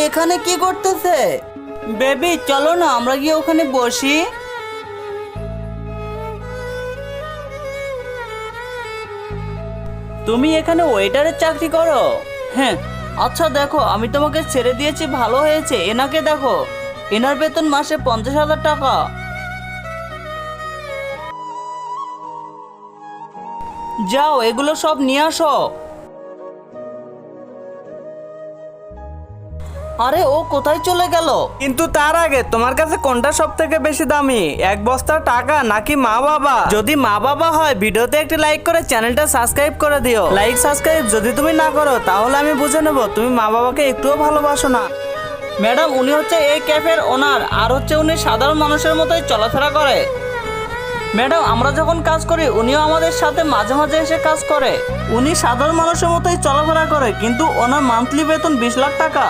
এখানে কি করতেছে? বেবি চলো না আমরা গিয়ে ওখানে বসি। তুমি এখানে ওয়েটারের চাকরি করো? হ্যাঁ। আচ্ছা দেখো, আমি তোমাকে ছেড়ে দিয়েছি, ভালো হয়েছে। এনাকে দেখো, এনার বেতন মাসে 50,000 টাকা। যাও এগুলো সব নিয়ে আসো। আরে ও কোথায় চলে গেল? কিন্তু তার আগে তোমার কাছে কোনটা সব থেকে বেশি দামি, এক বস্তা টাকা নাকি মা বাবা? যদি মা বাবা হয় ভিডিওতে একটি লাইক করে চ্যানেলটা সাবস্ক্রাইব করে দিও। লাইক সাবস্ক্রাইব যদি তুমি না করো তাহলে আমি বুঝে নেব তুমি মা বাবাকে একটুও ভালোবাসো না। ম্যাডাম উনি হচ্ছে এই ক্যাফের ওনার, আর হচ্ছে উনি সাধারণ মানুষের মতোই চলাফেরা করে। ম্যাডাম আমরা যখন কাজ করি উনিও আমাদের সাথে মাঝে মাঝে এসে কাজ করে। উনি সাধারণ মানুষের মতোই চলাফেরা করে, কিন্তু ওনার মান্থলি বেতন 20 লাখ টাকা।